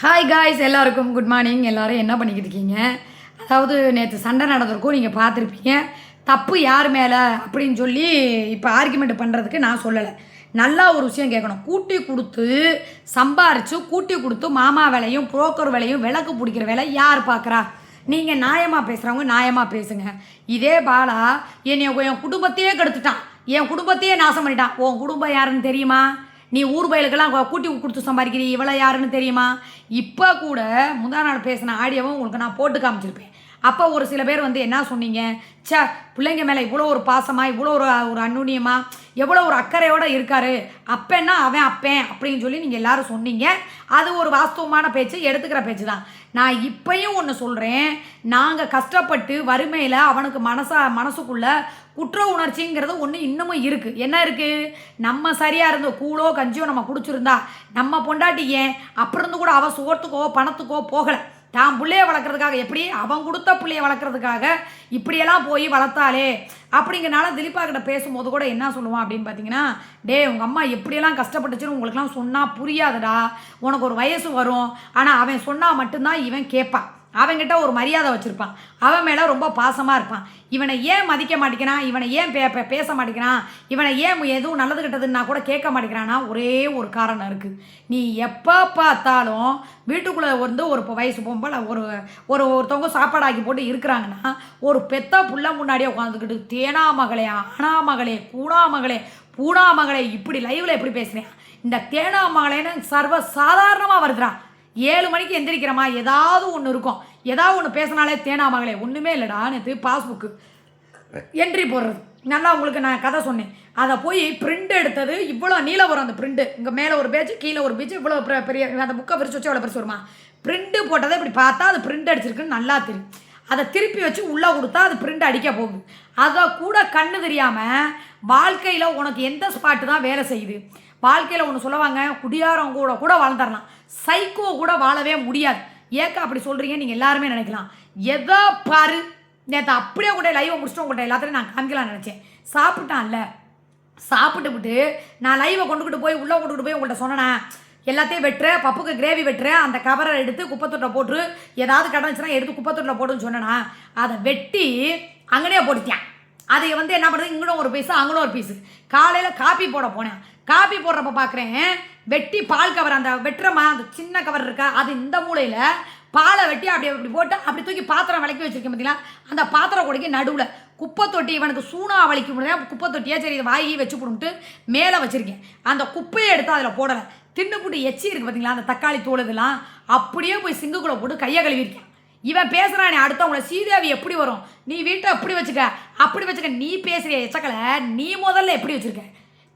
Hi guys, எல்லாருக்கும் good morning. எல்லோரும் என்ன பண்ணிக்கிட்டு இருக்கீங்க? அதாவது நேற்று சண்டை நடந்திருக்கும், நீங்கள் பார்த்துருப்பீங்க. தப்பு யார் மேலே அப்படின்னு சொல்லி இப்போ ஆர்குமெண்ட் பண்ணுறதுக்கு நான் சொல்லலை. நல்லா ஒரு விஷயம் கேட்கணும். கூட்டி கொடுத்து சம்பாரித்து கூட்டி கொடுத்து மாமா வேலையும் புரோக்கர் வேலையும் விளக்கு பிடிக்கிற வேலை யார் பார்க்குறா? நீங்கள் நியாயமாக பேசுகிறவங்க நியாயமாக பேசுங்க. இதே பாலா என் குடும்பத்தையே கெடுத்துட்டான், என் குடும்பத்தையே நாசம் பண்ணிட்டான். உன் குடும்பம் யாருன்னு தெரியுமா? நீ ஊர் பயிலுக்கெல்லாம் கூட்டி கொடுத்து சம்பாதிக்கிறீ, இவ்வளோ யாருன்னு தெரியுமா? இப்போ கூட முந்தா நாள் பேசின ஆடியோவும் உங்களுக்கு நான் போட்டு காமிச்சிருப்பேன். அப்போ ஒரு சில பேர் வந்து என்ன சொன்னீங்க, சே பிள்ளைங்க மேலே இவ்வளோ ஒரு பாசமாக, இவ்வளோ ஒரு அந்நுண்ணியமாக, எவ்வளோ ஒரு அக்கறையோடு இருக்காரு, அப்பன்னா அவன் அப்பேன் அப்படின்னு சொல்லி நீங்கள் எல்லாரும் சொன்னீங்க. அது ஒரு வாஸ்தவமான பேச்சு, எடுத்துக்கிற பேச்சு தான். நான் இப்பயும் ஒன்று சொல்கிறேன். நாங்கள் கஷ்டப்பட்டு வறுமையில் அவனுக்கு மனசுக்குள்ளே குற்ற உணர்ச்சிங்கிறது ஒன்று இன்னமும் இருக்குது. என்ன இருக்குது? நம்ம சரியாக இருந்தோ கூழோ கஞ்சியோ நம்ம குடிச்சிருந்தா நம்ம பொண்டாட்டி ஏன் அப்புறம் இருந்து கூட அவன் சோத்துக்கோ பணத்துக்கோ போகலை. தான் பிள்ளைய வளர்க்குறதுக்காக, எப்படி அவன் கொடுத்த பிள்ளைய வளர்க்குறதுக்காக இப்படியெல்லாம் போய் வளர்த்தாலே அப்படிங்கிறனால திலீப்பா கிட்ட பேசும்போது கூட என்ன சொல்லுவான் அப்படின்னு பார்த்தீங்கன்னா, டே உங்கள் அம்மா எப்படியெல்லாம் கஷ்டப்பட்டுச்சுன்னு உங்களுக்குலாம் சொன்னால் புரியாதுடா, உனக்கு ஒரு வயசு வரும், ஆனால் அவன் சொன்னால் மட்டும்தான் இவன் கேட்பான், அவன்கிட்ட ஒரு மரியாதை வச்சுருப்பான், அவன் மேலே ரொம்ப பாசமாக இருப்பான். இவனை ஏன் மதிக்க மாட்டேங்கிறான், இவனை ஏன் பேச மாட்டேங்கிறான், இவனை ஏன் எதுவும் நல்லது கிட்டதுன்னா கூட கேட்க மாட்டேங்கிறான்னா ஒரே ஒரு காரணம் இருக்குது. நீ எப்போ பார்த்தாலும் வீட்டுக்குள்ளே வந்து ஒரு வயசு பொம்பளை ஒருத்தவங்க சாப்பாடாக்கி போட்டு இருக்கிறாங்கன்னா ஒரு பெத்த புள்ள முன்னாடியே உட்காந்துக்கிட்டு தேனாமகளே ஆனாமகளே கூணாமகளே பூணாமகளே இப்படி லைவில் எப்படி பேசுகிறேன், இந்த தேனாமகளேன்னு சர்வ சாதாரணமாக வருதுறான். 7 மணிக்கு எந்திரிக்கிறமா, ஏதாவது ஒன்று இருக்கும், ஏதாவது ஒன்று பேசினாலே தேனாமகளே. ஒன்றுமே இல்லைடா, நேற்று பாஸ்புக்கு என்ட்ரி போடுறது நல்லா உங்களுக்கு நான் கதை சொன்னேன். அதை போய் பிரிண்ட் எடுத்தது இவ்வளோ நீளம் வரும். அந்த பிரிண்ட்டு இங்கே மேலே ஒரு பேஜ் கீழே ஒரு பேஜ் இவ்வளோ பெரிய, அந்த புக்கை விரிச்சு வச்சு எவ்வளோ பெருசு வருமா? பிரிண்ட்டு போட்டதை இப்படி பார்த்தா அது பிரிண்ட் அடிச்சிருக்குன்னு நல்லா தெரியும். அதை திருப்பி வச்சு உள்ளே கொடுத்தா அது பிரிண்ட் அடிக்க போகுது. அதை கூட கண்ணு தெரியாமல் வாழ்க்கையில் உனக்கு எந்த ஸ்பாட்டு தான் வேலை செய்யுது. வாழ்க்கையில் ஒன்று சொல்லுவாங்க, குடியாரம் கூட வாழ்ந்துடலாம், சைக்கோ கூட வாழவே முடியாது. ஏக்கா அப்படி சொல்கிறீங்க நீங்கள் எல்லாருமே நினைக்கலாம். எதோ பாரு, நேற்று அப்படியே கூட லைவை முடிச்சுட்டு உங்கள்கிட்ட எல்லாத்தையும் நான் காமிக்கலாம்னு நினச்சேன். சாப்பிட்டான்ல, சாப்பிட்டுவிட்டு நான் லைவை கொண்டுக்கிட்டு போய் உள்ளே கொண்டுக்கிட்டு போய் உங்கள்கிட்ட சொன்னேன், எல்லாத்தையும் வெட்டுறேன், பப்புக்கு கிரேவி வெட்டுறேன், அந்த கவரை எடுத்து குப்பத்தொட்டை போட்டு ஏதாவது கிடந்துச்சுன்னா எடுத்து குப்பத்தொட்டில் போட்டுன்னு சொன்னேன்னா அதை வெட்டி அங்கேயே போட்டுட்டேன். அதை வந்து என்ன பண்ணுறது, இங்கேயும் ஒரு பீஸு அங்கேயும் ஒரு பீஸு. காலையில் காப்பி போட போனேன், காப்பி போடுறப்ப பார்க்குறேன் வெட்டி பால் கவர், அந்த வெட்டுறமா அந்த சின்ன கவர் இருக்கா, அது இந்த மூலையில் பாலை வெட்டி அப்படி போட்டு அப்படி தூக்கி பாத்திரம் விளக்கி வச்சுருக்கேன். பார்த்தீங்களா, அந்த பாத்திரம் கொடைக்கு நடுவில் குப்பை தொட்டி, இவனுக்கு சூனா வலிக்க முடியாது, குப்பை தொட்டியே சரி இதை வாங்கி வச்சு போட்டு மேலே வச்சுருக்கேன். அந்த குப்பையை எடுத்து அதில் போடலை, தின்னுபுட்டு எச்சி இருக்குது பார்த்தீங்களா, அந்த தக்காளி தோல் இதெல்லாம் அப்படியே போய் சிங்குக்குள்ளே போட்டு கையை கழுவிருக்கேன். இவன் பேசுகிறானே அடுத்தவங்கள சீதாவி எப்படி வரும், நீ வீட்டை எப்படி வச்சுக்க அப்படி வச்சுக்க, நீ பேசுகிற எச்சக்கலை நீ முதல்ல எப்படி வச்சுருக்க?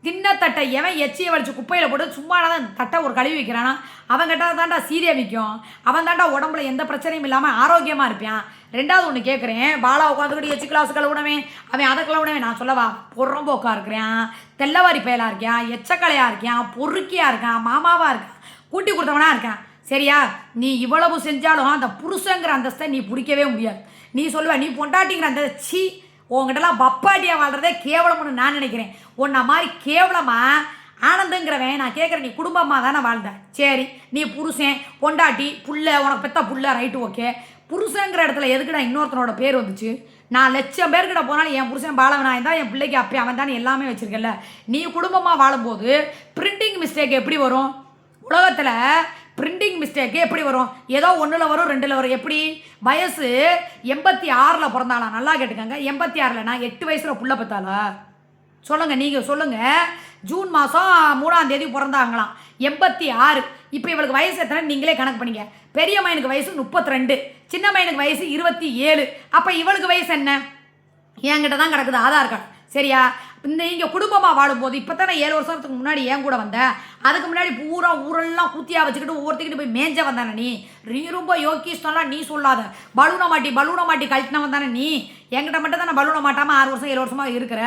தின்ன தட்டை எவன் எச்சியை வலிச்சு குப்பையில் போட்டு சும்மா தான் தட்டை ஒரு கழுவி வைக்கிறானா, அவன்கிட்ட தாண்டா சீரியவிக்கும், அவன் தாண்டா உடம்புல எந்த பிரச்சனையும் இல்லாமல் ஆரோக்கியமாக இருப்பான். ரெண்டாவது ஒன்று கேட்குறேன், பாலா உட்காந்துக்கிட்டு எச்சி கிளாஸ் கழுவுனவே, அவன் அதை கழுவுனவே. நான் சொல்லவா, பொறம்போக்கா இருக்கிறான், தெல்லவாரி பயலாக இருக்கான், எச்சக்கலையாக இருக்கான், பொறுக்கியாக இருக்கான், மாமாவாக இருக்கான், கூட்டி கொடுத்தவனா இருக்கான். சரியா? நீ இவ்வளவு செஞ்சாலும் அந்த புருஷங்கிற அந்தஸ்தை நீ பிடிக்கவே முடியாது. நீ சொல்லுவ நீ பொண்டாட்டிங்கிற அந்த சி, உங்ககிட்டலாம் பப்பாட்டியாக வாழ்கிறதே கேவலம்னு நான் நினைக்கிறேன். உன்ன மாதிரி கேவலமாக ஆனந்துங்கிறவன் நான் கேட்குறேன், நீ குடும்பமாக தானே வாழ்ந்த, சரி நீ புருஷன் பொண்டாட்டி புள்ள, உனக்கு பெத்த புள்ள, ரைட்டு ஓகே. புருஷங்கிற இடத்துல எதுக்குடா இன்னொருத்தனோட பேர் வந்துச்சு? நான் லட்சம் பேர்கிட்ட போனாலும் என் புருஷன் பாலவனாக தான், என் பிள்ளைக்கு அப்பே அவன் தானே எல்லாமே வச்சுருக்கல. நீ குடும்பமாக வாழும்போது பிரிண்டிங் மிஸ்டேக் எப்படி வரும்? உலகத்தில் பிரிண்டிங் மிஸ்டேக்கு எப்படி வரும்? ஏதோ 1ல் வரும் 2ல் வரும். எப்படி? வயசு 86ல் பிறந்தாளா? நல்லா கேட்டுக்கங்க, 86ல் நான் 8 வயசில் புள்ள பெற்றாளா? சொல்லுங்கள், நீங்கள் சொல்லுங்கள். ஜூன் மாதம் 3ஆம் தேதி பிறந்தாங்களாம், 86. இப்போ இவளுக்கு வயசு எத்தனை நீங்களே கணக்கு பண்ணிங்க. பெரிய மையனுக்கு வயசு 32, சின்ன மையனுக்கு வயசு 27. அப்போ இவளுக்கு வயசு என்ன? என்கிட்ட தான் கிடக்குது ஆதார் கார்டு. சரியா? இந்த இங்கே குடும்பமாக வாழும்போது இப்போ தானே 7 வருஷத்துக்கு முன்னாடி ஏன் கூட வந்தேன், அதுக்கு முன்னாடி பூரா ஊரெல்லாம் கூத்தியாக வச்சுக்கிட்டு ஒவ்வொருத்திக்கிட்டு போய் மேஞ்ச வந்தானே நீ ரொம்ப யோக்கிஷ்டம்லாம் நீ சொல்லாத. பலூனை மாட்டி கழட்டின வந்தானே நீ. என்கிட்ட மட்டும் தானே பலூனை மாட்டாமல் 6 வருஷம் 7 வருஷமாக இருக்கிற.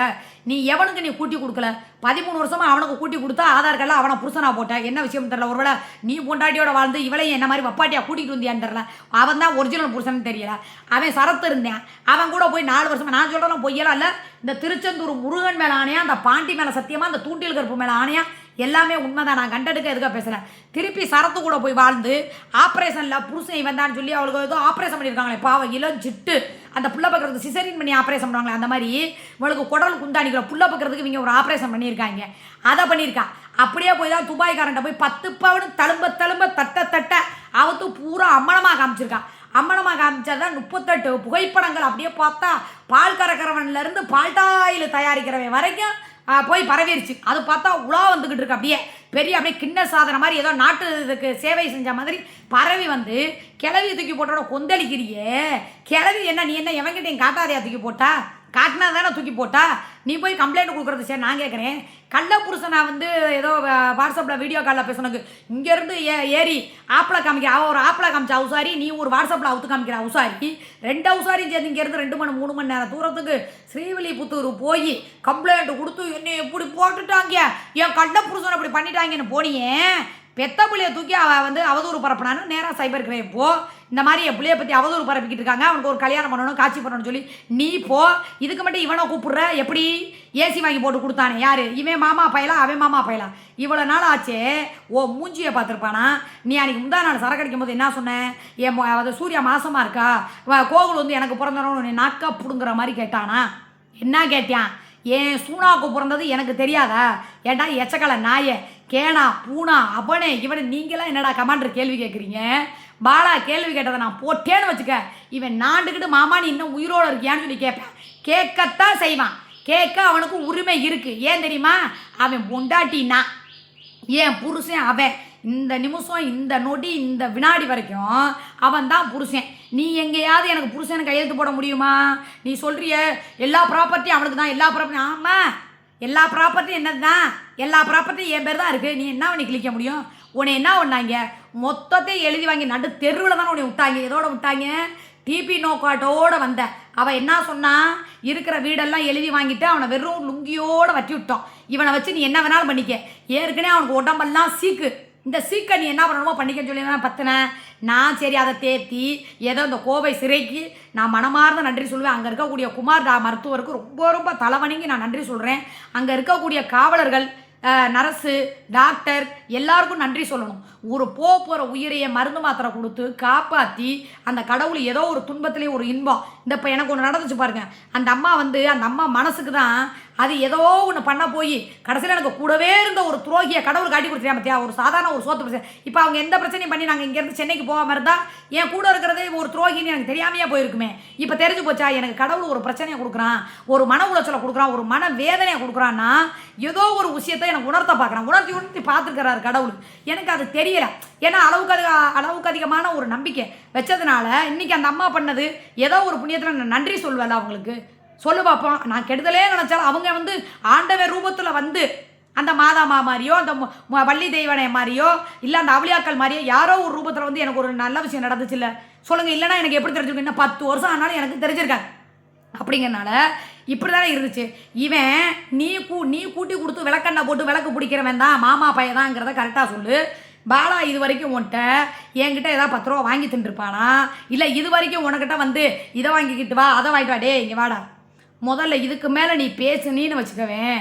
நீ எவனுக்கு நீ கூட்டி கொடுக்கல, 13 வருஷமாக அவனுக்கு கூட்டி கொடுத்தா ஆதார் கார்டில் அவனை புருஷனாக போட்டேன். என்ன விஷயம் தெரில, ஒருவேளை நீ பொண்டாட்டியோட வாழ்ந்து இவளையும் என்ன மாதிரி வப்பாட்டியாக கூட்டிகிட்டு வந்தியான்னு தெரில. அவன் தான் ஒரிஜினல் புருஷன்னு தெரியல. அவன் சரத்து இருந்தேன், அவன் கூட போய் 4 வருஷமாக. நான் சொல்கிறேன் பொய்யலாம் இல்லை, இந்த திருச்செந்தூர் முருகன் மேலே ஆணையா, அந்த பாண்டி மேலே சத்தியமாக, அந்த தூண்டில் கருப்பு மேலே ஆணையா, எல்லாமே உண்மைதான். நான் கண்டெடுக்க எதுக்காக பேசுகிறேன். திருப்பி சரத்து கூட போய் வாழ்ந்து ஆப்ரேஷனில் புருஷன் வந்தான்னு சொல்லி அவளுக்கு ஏதோ ஆப்ரேஷன் பண்ணியிருக்காங்களே பாவம், இளஞ்சிட்டு அந்த புள்ள பக்கிறதுக்கு சிசரின் பண்ணி ஆப்ரேஷன் பண்ணுவாங்களே அந்த மாதிரி இவளுக்கு குடல் குந்தாடிக்கிற புள்ள பக்கிறதுக்கு இவங்க ஒரு ஆப்ரேஷன் பண்ணியிருக்காங்க. அதை பண்ணியிருக்கா. அப்படியே போய் தான் துபாய்க்காரன்ட்ட போய் 10 பவுன் தழும்ப தழும்ப தட்ட அவத்து பூரா அம்மனமாக காமிச்சிருக்கான். அம்மனமாக காமிச்சதான் 38 புகைப்படங்கள் அப்படியே பார்த்தா பால் கறக்கிறவன்லேருந்து பால்டாயில் தயாரிக்கிறவன் வரைக்கும் போய் பரவிருச்சு. அது பார்த்தா உலா வந்துக்கிட்டு இருக்கு. அப்படியே கிண்ண சாதனை மாதிரி ஏதோ நாட்டு இதுக்கு சேவை செஞ்ச மாதிரி பரவி வந்து கிளவி தூக்கி போட்டோட கொந்தளிக்கிறியே. கிளவி என்ன நீ என்ன எவன்கிட்ட என் காட்டாதையா தூக்கி போட்டா? காட்டினா தானே தூக்கி போட்டா? நீ போய் கம்ப்ளைண்ட் கொடுக்குறது சரி. நான் கேட்குறேன், கள்ள புருஷனை வந்து ஏதோ வாட்ஸ்அப்பில் வீடியோ காலில் பேசுனக்கு இங்கேருந்து ஏறி ஆப்பில் காமிக்கிற ஒரு ஆப்பில் காமிச்ச அவுசாரி, நீ ஒரு வாட்ஸ்அப்பில் அவுத்து காமிக்கிற அவுசாரி, 2 அவுசாரியும் சேர்ந்து இங்கேருந்து 2 மணி 3 மணி நேரம் தூரத்துக்கு ஸ்ரீவில்லிபுத்தூர் போய் கம்ப்ளைண்ட் கொடுத்து என்னை எப்படி போட்டுட்டாங்க, என் கள்ள புருஷனை அப்படி பண்ணிட்டாங்கன்னு போனியே. பெத்த பிள்ளைய தூக்கி அவள் வந்து அவதூறு பரப்பினான்னு நேராக சைபர் கிரைம் போ. இந்த மாதிரி என் பிள்ளைய பற்றி அவதூறு பரப்பிக்கிட்டு இருக்காங்க, அவனுக்கு ஒரு கல்யாணம் பண்ணணும் காட்சி பண்ணணும்னு சொல்லி நீ போ. இதுக்கு மட்டும் இவனை கூப்பிட்ற? எப்படி ஏசி வாங்கி போட்டு கொடுத்தானே யார்? இவன் மாமா பயலாம் அவன் மாமா பயலாம். இவ்வளோ நாள் ஆச்சே ஓ மூஞ்சியை பார்த்துருப்பானா? நீ அன்றைக்கி முந்தா நாள் சரக்கு அடிக்கும் போது என்ன சொன்னேன்? அது சூர்யா மாசமாக இருக்கா, கோகுல் வந்து எனக்கு பிறந்தவனு நாக்கா பிடுங்குற மாதிரி கேட்டானா? என்ன கேட்டான்? ஏன் சூனாவுக்கு பிறந்தது எனக்கு தெரியாதா? ஏன்டா எச்சக்கலை நாயே, கேனா பூனா அவனே இவனை நீங்களாம் என்னடா கமாண்டர் கேள்வி கேட்குறீங்க? பாலா கேள்வி கேட்டதை நான் போட்டேன்னு வச்சுக்க, இவன் நாண்டுக்கிட்டு மாமா நீ இன்னும் உயிரோடு இருக்கியான்னு சொல்லி கேட்பேன். கேட்கத்தான் செய்வான். கேட்க அவனுக்கு உரிமை இருக்குது. ஏன் தெரியுமா? அவன் பொண்டாட்டினா ஏன் புருஷன் அவன். இந்த நிமிஷம் இந்த நொடி இந்த வினாடி வரைக்கும் அவன் தான் புருஷன். நீ எங்கேயாவது எனக்கு புருஷனை கையெழுத்து போட முடியுமா? நீ சொல்கிறிய எல்லா ப்ராப்பர்ட்டியும் அவனுக்கு தான், எல்லா ப்ராப்பர்ட்டி. ஆமாம், எல்லா ப்ராப்பர்ட்டியும் என்னது தான், எல்லா ப்ராப்பர்ட்டியும் என் பேர் தான் இருக்குது. நீ என்ன பண்ணி கிளிக்க முடியும்? உன்னை என்ன பண்ணாங்க? மொத்தத்தையும் எழுதி வாங்கி நடு தெருவில் தானே உன்னை விட்டாங்க. எதோட விட்டாங்க? டிபி நோக்காட்டோடு வந்த அவள் என்ன சொன்னா, இருக்கிற வீடெல்லாம் எழுதி வாங்கிட்டு அவனை வெறும் லுங்கியோடு வட்டி விட்டோம். இவனை வச்சு நீ என்ன வேணாலும் பண்ணிக்க. ஏற்கனவே அவனுக்கு உடம்பெல்லாம் சீக்கு. இந்த சீக்கை நீ என்ன பண்ணணுமோ பண்ணிக்கன்னு சொல்லி தான் பத்தினேன். நான் சரி அதை தேத்தி ஏதோ இந்த கோவை சிறைக்கு நான் மனமார்ந்த நன்றி சொல்லுவேன். அங்கே இருக்கக்கூடிய குமார் மருத்துவருக்கு ரொம்ப ரொம்ப தலைவணிங்கி நான் நன்றி சொல்கிறேன். அங்கே இருக்கக்கூடிய காவலர்கள், நர்ஸு, டாக்டர் எல்லாருக்கும் நன்றி சொல்லணும். ஒரு போகிற உயிரையை மருந்து மாத்திரை கொடுத்து காப்பாற்றி அந்த கடவுள் ஏதோ ஒரு துன்பத்திலே ஒரு இன்பம். இந்த இப்போ எனக்கு ஒன்று நடந்துச்சு பாருங்க. அந்த அம்மா வந்து அந்த அம்மா மனசுக்கு தான் அது ஏதோ ஒன்று பண்ண போய் கடைசியில் எனக்கு கூடவே இருந்த ஒரு துரோகியை கடவுள் காட்டி கொடுத்துருக்கா பற்றியா? ஒரு சாதாரண ஒரு சோத்து பிரச்சனை. இப்போ அவங்க எந்த பிரச்சனையும் பண்ணி நாங்கள் இங்கேருந்து சென்னைக்கு போகாமல் இருந்தால் என் கூட இருக்கிறதே ஒரு துரோகின்னு எனக்கு தெரியாமையே போயிருக்குமே. இப்போ தெரிஞ்சு போச்சா? எனக்கு கடவுள் ஒரு பிரச்சனையை கொடுக்குறான், ஒரு மன உளைச்சலை கொடுக்குறான், ஒரு மன வேதனையை கொடுக்குறான்னா ஏதோ ஒரு விஷயத்தை எனக்கு உணர்த்த பார்க்குறான். உணர்த்தி பார்த்துருக்கிறாரு கடவுள். எனக்கு அது தெரியலை. ஏன்னா அளவுக்கு அதிகமான ஒரு நம்பிக்கை வச்சதுனால இன்றைக்கி அந்த அம்மா பண்ணது ஏதோ ஒரு புண்ணியத்தில் நான் நன்றி சொல்வேல அவங்களுக்கு. சொல்லு பார்ப்போம். நான் கெடுதலே நினச்சாலும் அவங்க வந்து ஆண்டவர் ரூபத்தில் வந்து அந்த மாதாமா மாதிரியோ அந்த வள்ளி தெய்வனை மாதிரியோ இல்லை அந்த அவளியாக்கள் மாதிரியோ யாரோ ஒரு ரூபத்தில் வந்து எனக்கு ஒரு நல்ல விஷயம் நடந்துச்சு இல்லை சொல்லுங்கள். இல்லைனா எனக்கு எப்படி தெரிஞ்சுருக்கு? இன்னும் 10 வருஷம் ஆனாலும் எனக்கு தெரிஞ்சிருக்காங்க. அப்படிங்கிறனால இப்படி தானே இருந்துச்சு. இவன் நீ கூட்டி கொடுத்து விளக்கெண்ணை போட்டு விளக்கு பிடிக்கிறவன் தான் மாமா பையதாங்கிறத கரெக்டாக சொல்லு. பாலா இது வரைக்கும் உன்ட்ட என்கிட்ட ஏதாவது 10 ரூபா வாங்கி தின்றுருப்பானா? இல்லை இது வரைக்கும் உனக்கிட்ட வந்து இதை வாங்கிக்கிட்டு வா அதை வாங்கிட்டு வா, டே இங்கே வாடா. முதல்ல இதுக்கு மேலே நீ பேசுனின்னு வச்சுக்கவேன்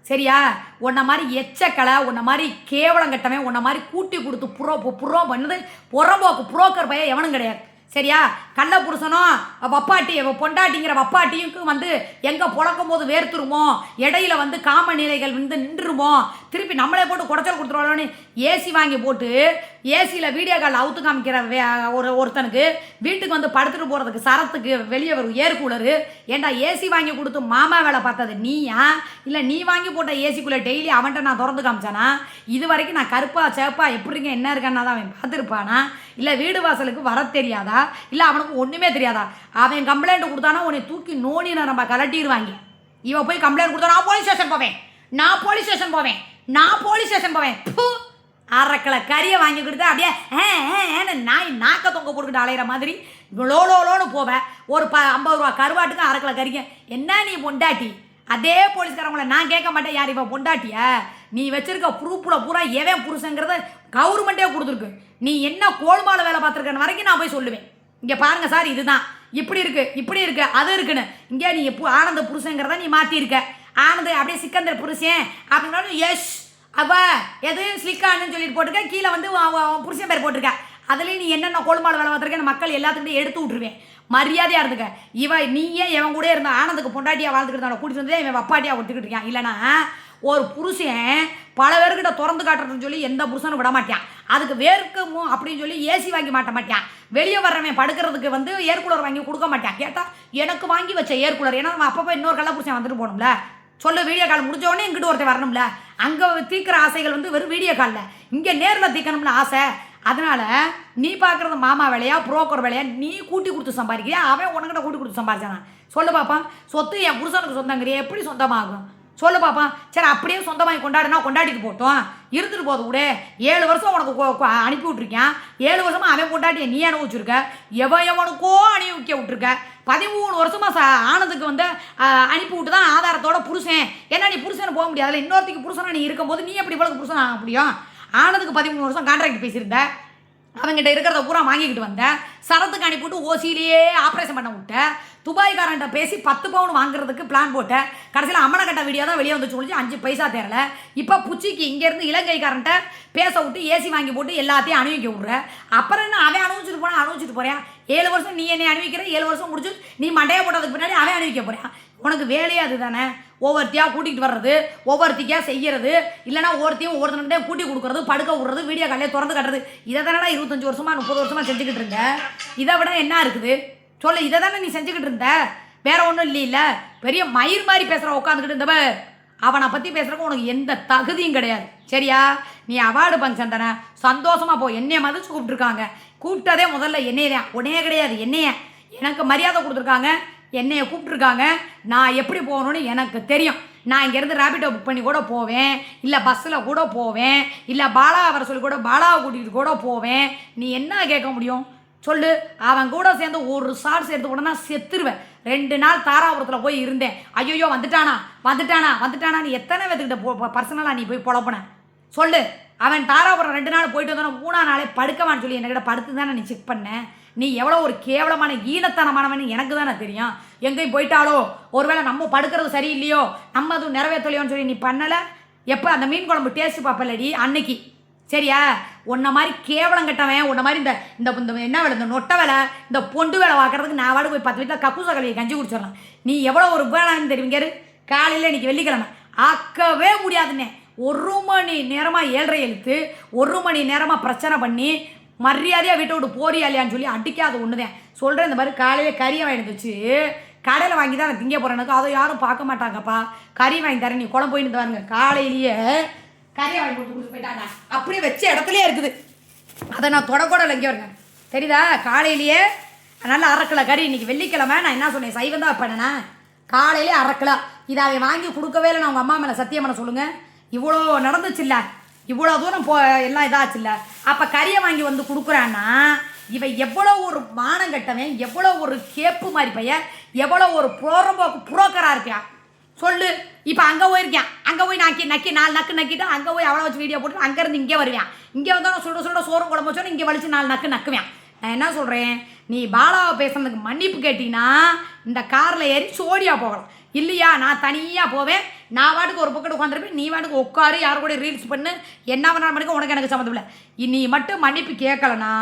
சரியா? உன்னை மாதிரி எச்சக்கலை, உன்னை மாதிரி கேவலம் கட்டவன், உன்னை மாதிரி கூட்டி கொடுத்து புறம் பண்ணது புறம்போக்கு புரோக்கர் பையன் எவனும் கிடையாது சரியா? கள்ள புருஷனும் வப்பாட்டி பொண்டாட்டிங்கிற வப்பாட்டியும் வந்து எங்கே புழக்கும் போது வேர்த்துருமோ, இடையில வந்து காம நிலைகள் வந்து நின்றுருமோ, திருப்பி நம்மளே போட்டு குடைச்சல் கொடுத்துருவாளோன்னு ஏசி வாங்கி போட்டு ஏசியில் வீடியோ காலில் அவுத்து காமிக்கிற ஒருத்தனுக்கு வீட்டுக்கு வந்து படுத்துட்டு போகிறதுக்கு சரத்துக்கு வெளியே வரும் ஏர் கூலரு. ஏன்டா ஏசி வாங்கி கொடுத்து மாமா வேலை பார்த்தது நீயா? இல்லை நீ வாங்கி போட்ட ஏசிக்குள்ளே டெய்லி அவன்கிட்ட நான் திறந்து காமிச்சானா? இது வரைக்கும் நான் கருப்பா சேப்பா எப்படிங்க என்ன இருக்கான்னா தான் அவன் பார்த்துருப்பானா? இல்லை வீடு வாசலுக்கு வர தெரியாதா? இல்லை அவனுக்கு ஒன்றுமே தெரியாதா? அவன் கம்ப்ளைண்ட் கொடுத்தானா உன்னை தூக்கி நோனினை நம்ம கலட்டிடுவாங்க. இவன் போய் கம்ப்ளைண்ட் கொடுத்தா நான் போலீஸ் ஸ்டேஷன் போவேன். அரைக்கலை கறியை வாங்கி கொடுத்தா அப்படியே நாய் நாக்க தொங்க போட்டுக்கிட்டு அலையிற மாதிரி லோலோன்னு போவேன். ஒரு 50 ரூபா கருவாட்டுக்கு அரைக்கலை கறிக்க என்ன நீ பொண்டாட்டி? அதே போலீஸ்காரவங்கள நான் கேட்க மாட்டேன் யார் இப்போ பொண்டாட்டிய? நீ வச்சிருக்க ப்ரூஃபில் பூரா எவன் புருஷங்கிறத கவர்மெண்ட்டே கொடுத்துருக்கு. நீ என்ன கோல்மால வேலை பார்த்துருக்கன்னு வரைக்கும் நான் போய் சொல்லுவேன். இங்கே பாருங்கள் சார், இதுதான் இப்படி இருக்குது அது இருக்குன்னு. இங்கே நீ ஆனந்த புருஷங்கிறத நீ மாற்றிருக்க. ஆனந்த் அப்படியே சிக்கந்தர் புருஷன் அப்படின்னாலும் எஸ் எதுவும் ஸ்லிக்கான்னு சொல்லிட்டு போட்டிருக்க, கீழே வந்து புருஷன் பேர் போட்டிருக்க. அதுலேயும் நீ என்னென்ன கோல்மாடு வேலை பார்த்துருக்கேன் மக்கள் எல்லாத்துக்கிட்டையும் எடுத்து விட்டுருவேன். மரியாதையாக இருந்துக்க. நீயே எவன் கூட இருந்த ஆனந்துக்கு பொண்டாட்டியாக வாழ்ந்துக்கிட்டு இருந்தாலும் கூட்டிட்டு வந்து இவன் வப்பாட்டியாக ஒத்துக்கிட்டு இருக்கான். இல்லைனா ஒரு புருஷன் பல பேர்கிட்ட திறந்து காட்டுறதுன்னு சொல்லி எந்த புருஷனும் விட மாட்டான். அதுக்கு வேர்க்கும் அப்படின்னு சொல்லி ஏசி வாங்கி மாட்ட மாட்டான். வெளியே வர்றவன் படுக்கிறதுக்கு வந்து ஏர் கூலர் வாங்கி கொடுக்க மாட்டான். கேட்டால் எனக்கு வாங்கி வச்ச ஏர் கூலர், ஏன்னா நம்ம அப்பப்போ இன்னொரு கல்ல புருஷன் வந்துட்டு போகணும்ல. சொல்ல வீடியோ கால் முடிஞ்சோடனே இங்கிட்டு ஒருத்தர் வரணும்ல. அங்கே தீக்கிற ஆசைகள் வந்து வெறும் வீடியோ காலில், இங்கே நேரில் தீக்கணும்னு ஆசை. அதனால் நீ பார்க்குறது மாமா வேலையா புரோக்கர் வேலையா? நீ கூட்டி கொடுத்து சம்பாதிக்கிறியா அவன் உனக்கிட்ட கூட்டி கொடுத்து சம்பாதிச்சானா? சொல்லு பாப்பா. சொத்து என் புருஷனுக்கு சொந்தங்கிறியா? எப்படி சொந்தமாகும் சொல்லு பாப்பா. சரி அப்படியே சொந்தமாக கொண்டாடுனா கொண்டாடிட்டு போட்டோம், இருந்துட்டு போது கூட. 7 வருஷம் உனக்கு அனுப்பி விட்ருக்கேன். 7 வருஷமாக அவன் கொண்டாட்டியை நீ அனுபவிச்சிருக்க. எவனுக்கோ அனுபவிக்க விட்டுருக்க. 13 வருஷமாக ஆனதுக்கு வந்து அனுப்பி விட்டு தான் ஆதாரத்தோட புருஷன். ஏன்னா நீ புருஷனை போக முடியாதுல்ல. இன்னொருத்திக்கு புருஷனாக நீ இருக்கும்போது நீ எப்படி இவ்வளவு புருஷன் ஆக முடியும்? ஆனதுக்கு 13 வருஷம் கான்ட்ராக்ட் பேசியிருந்த. அவங்ககிட்ட இருக்கிறத பூரா வாங்கிக்கிட்டு வந்தேன். சரத்துக்கு அனுப்பிவிட்டு ஓசியிலேயே ஆப்ரேஷன் பண்ண விட்டேன். துபாய்காரன்ட்ட பேசி 10 பவுன் வாங்குறதுக்கு பிளான் போட்டேன். கடைசியில் அம்மனக்கட்ட வீடியோ தான் வெளியே வந்துச்சு முடிஞ்சு 5 பைசா தேரல. இப்போ புச்சிக்கு இங்கேருந்து இலங்கைக்காரன்ட்ட பேச விட்டு ஏசி வாங்கி போட்டு எல்லாத்தையும் அனுபவிக்க விட்ற. அப்புறம் என்ன அவன் அனுபவிச்சுட்டு போகிறேன். 7 வருஷம் நீ என்னை அனுபவிக்கிற. 7 வருஷம் முடிச்சு நீ மண்டையை போட்டதுக்கு பின்னாடி அவன் அனுபவிக்க போகிறேன். உனக்கு வேலையே அது தானே. ஒவ்வொருத்தியாக கூட்டிகிட்டு வர்றது, ஒவ்வொருத்திக்காக செய்கிறது, இல்லைனா ஒவ்வொருத்தையும் ஒவ்வொருத்தனே கூட்டி கொடுக்குறது, படுக்க விட்றது, வீடியோ காலையே திறந்து கட்டுறது. இதை தானடா 25 வருஷமாக 30 வருஷமாக செஞ்சுக்கிட்டு இருந்த. இதை விட என்ன இருக்குது சொல்லு? இதை தானே நீ செஞ்சுக்கிட்டு இருந்த, வேற ஒன்றும் இல்லையில்ல. பெரிய மயிர் மாதிரி பேசுகிற உட்காந்துக்கிட்டு இருந்தவ. அவனை பற்றி பேசுகிறக்கு உனக்கு எந்த தகுதியும் கிடையாது. சரியா? நீ அவார்டு ஃபங்க்ஷன் தானே, சந்தோஷமாக போ. என்னைய மதிச்சு கூப்பிட்டுருக்காங்க. கூப்பிட்டதே முதல்ல என்னையதான், உன்னையே கிடையாது. எனக்கு மரியாதை கொடுத்துருக்காங்க, என்னையை கூப்பிட்ருக்காங்க. நான் எப்படி போகணுன்னு எனக்கு தெரியும். நான் இங்கேருந்து ரேபிடோ புக் பண்ணி கூட போவேன், இல்லை பஸ்ஸில் கூட போவேன், இல்லை பாலா வர சொல்லி கூட பாலாவை கூட்டிகிட்டு கூட போவேன். நீ என்ன கேட்க முடியும் சொல்லு? அவன் கூட சேர்ந்து ஒரு ஷார்ட்ஸ் எடுத்து கூட நான் செத்துருவேன். 2 நாள் தாராபுரத்தில் போய் இருந்தேன். ஐயோ வந்துட்டானா நீ எத்தனை பேத்துக்கிட்ட பர்சனலாக நீ போய் பொழப்புன சொல்லு? அவன் தாராபுரம் 2 நாள் போயிட்டு வந்தோன்னா 3ஆம் நாளே படுக்கவான்னு சொல்லி என்கிட்ட படுத்து தானே நீ செக் பண்ண. நீ எவ்வளோ ஒரு கேவலமான ஈனத்தனமானவன் எனக்கு தானே தெரியும். எங்கேயும் போயிட்டாலோ, ஒருவேளை நம்ம படுக்கிறது சரியில்லையோ, நம்ம அதுவும் நிறைவேற்றலையோன்னு சொல்லி நீ பண்ணலை. எப்போ அந்த மீன் குழம்பு டேஸ்ட்டு பார்ப்பலடி அன்னைக்கு. சரியா? உன்ன மாதிரி கேவலம் கட்டவன், உன்ன மாதிரி இந்த என்ன வேலை, இந்த நொட்டை வேலை, இந்த பொண்டு வேலை பார்க்குறதுக்கு நான் வாடு போய் 10 வீட்டில் கக்கூச கல்வியை கஞ்சி குடிச்சிடலாம். நீ எவ்வளோ ஒரு வேணான்னு தெரியுங்க. காலையில் இன்றைக்கி வெள்ளிக்கிழமை ஆக்கவே முடியாதுன்னே. 1 மணி நேரமாக 7:30 எழுத்து, 1 மணி நேரமாக பிரச்சனை பண்ணி மரியாதையாக வீட்டை விட்டு போறியா இல்லையான்னு சொல்லி அடிக்காது ஒன்று தான் சொல்கிறேன். இந்த மாதிரி காலையில் கறியை வாங்கிட்டு வச்சு கடையில் வாங்கி தான் நான் திங்க போகிறேன். எனக்கு அதை யாரும் பார்க்க மாட்டாங்கப்பா. கறி வாங்கி தரேன், நீ குழம்பு போயிட்டு வாருங்க. காலையிலேயே கறியை வாங்கி கொடுத்து போயிட்டாங்க. அப்படியே வச்ச இடத்துலையே இருக்குது. அதை நான் தொடக்கூட இங்கே வருங்க. தெரியுதா? காலையிலேயே நல்லா 1/2 கிலோ கறி. இன்றைக்கி வெள்ளிக்கிழமை நான் என்ன சொன்னேன், சைவம் தான் பண்ணேண்ணா. காலையிலே 1/2 கிலோ. இதை அவன் வாங்கி கொடுக்கவே இல்லை. நான் உங்கள் அம்மா மேலே சத்தியம் பண்ண சொல்லுங்கள். இவ்வளோ நடந்துச்சுல்ல, இவ்வளோ தூரம் எல்லாம் இதாச்சு இல்லை. அப்போ கறியை வாங்கி வந்து கொடுக்குறான்னா இவன் எவ்வளோ ஒரு மானம் கட்டவன், எவ்வளோ ஒரு கேப்பு மாதிரி பையன், எவ்வளோ ஒரு புரோக்கராக இருக்கான் சொல்லு. இப்போ அங்கே போயிருக்கேன், அங்கே போய் நக்கி 4 நக்கு நக்கிட்டு அங்கே போய் அவ்வளோ வச்சு வீடியோ போட்டு அங்கேருந்து இங்கே வருவேன். இங்கே வந்தால் சுட சோறும் குழம்பு வச்சோன்னு இங்கே வலிச்சு 4 நக்கு நக்குவேன். நான் என்ன சொல்கிறேன், நீ பாலாவை பேசுனதுக்கு மன்னிப்பு கேட்டீங்கன்னா இந்த காரில் ஏறி சோடியா போகலாம். இல்லையா நான் தனியாக போவேன். நான் வாட்டுக்கு ஒரு பக்கத்து உட்காந்துருப்பேன், நீ வாட்டுக்கு உட்காரு, யாரு கூட ரீல்ஸ் பண்ணு, என்ன பண்ணாலும் பண்ணிக்க, உனக்கு எனக்கு சம்மந்தம் இல்லை. நீ மட்டும் மன்னிப்பு கேட்கலன்னா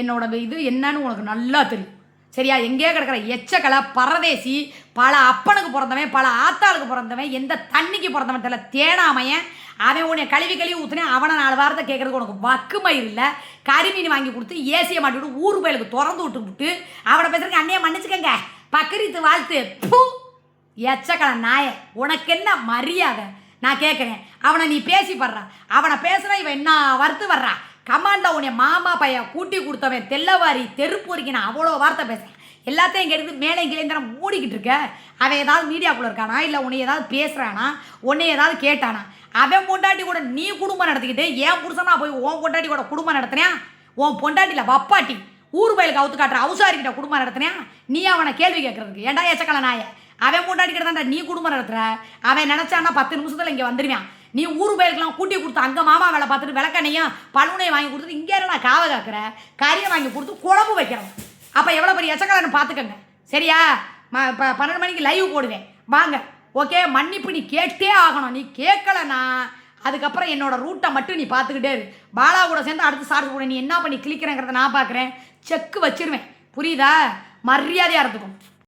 என்னோட இது என்னன்னு உனக்கு நல்லா தெரியும். சரியா? எங்கேயே கிடக்கிற எச்சக்கலை பரதேசி, பல அப்பனுக்கு பிறந்தவன், பல ஆத்தாளுக்கு பிறந்தவன், எந்த தண்ணிக்கு பிறந்தவன் தெரியல, தேனாமையன். அவன் உன்னை கழுவி ஊற்றுனேன். அவனை 4 வாரத்தை கேட்குறதுக்கு உனக்கு வக்குமயிர் இல்லை. கறிமீன் வாங்கி கொடுத்து ஏசியை மாட்டி விட்டு ஊர் பயலுக்கு திறந்து விட்டு அவனை பேசுறதுக்கு அண்ணையை மன்னிச்சுக்கங்க, பக்கரித்து வாழ்த்து. எச்சக்கலை நாய, உனக்கு என்ன மரியாதை நான் கேட்குறேன். அவனை நீ பேசி படுறா, அவனை பேசுனா இவன் என்ன வறுத்து வர்றா. கமாண்டில் உன்னை மாமா பையன் கூட்டி கொடுத்தவன் தெல்லவாரி தெருப்போரிக்கு நான் அவ்வளோ வார்த்தை பேசுகிறேன். எல்லாத்தையும் இங்கே எடுத்து மேலே இங்கே தானே மூடிக்கிட்டு இருக்க. அவன் ஏதாவது மீடியாக்குள்ளே இருக்கானா, இல்லை உன்னை ஏதாவது பேசுகிறானா, உன்னை ஏதாவது கேட்டானா? அவன் பொண்டாட்டி கூட நீ குடும்பம் நடத்திக்கிட்டு என் புருஷனா போய் உன் பொண்டாட்டி கூட குடும்பம் நடத்தினேன். உன் பொண்டாட்டியில் வப்பாட்டி ஊர் பயிலுக்கு அவுத்து காட்டுற அவுசாரிக்கிட்ட குடும்பம் நடத்தினேன். நீ அவனை கேள்வி கேட்கறதுக்கு ஏன்டா எச்சக்கலை நாய? அவன் பொண்டாட்டிக்கிட்ட தான்டா நீ குடும்பம் நடத்துற. அவன் நினச்சான்னா 10 நிமிஷத்தில் இங்கே வந்துடுவான். நீ ஊர் பயிலுக்கெல்லாம் கூட்டி கொடுத்து அங்கே மாமா வேலை பார்த்துட்டு விளக்கண்ணையும் பழுனையும் வாங்கி கொடுத்துட்டு இங்கே நான் காவை காக்கிற, கறியை வாங்கி கொடுத்து குழம்பு வைக்கிறோம். அப்போ எவ்வளோ பெரிய எச்சக்கலைன்னு பார்த்துக்கங்க. சரியா? இப்போ 12 மணிக்கு லைவ் போடுவேன் வாங்க. ஓகே, மன்னிப்பு நீ கேட்டே ஆகணும். நீ கேட்கலன்னா அதுக்கப்புறம் என்னோட ரூட்டை மட்டும் நீ பார்த்துக்கிட்டே இரு. பாலா கூட சேர்ந்து அடுத்து ஷார்ட்ஸ் கூட நீ என்ன பண்ணி கிளிக்கிறேங்கிறத நான் பார்க்குறேன். செக்கு வச்சிருவேன், புரியுதா? மரியாதையாக இருந்துக்கும்.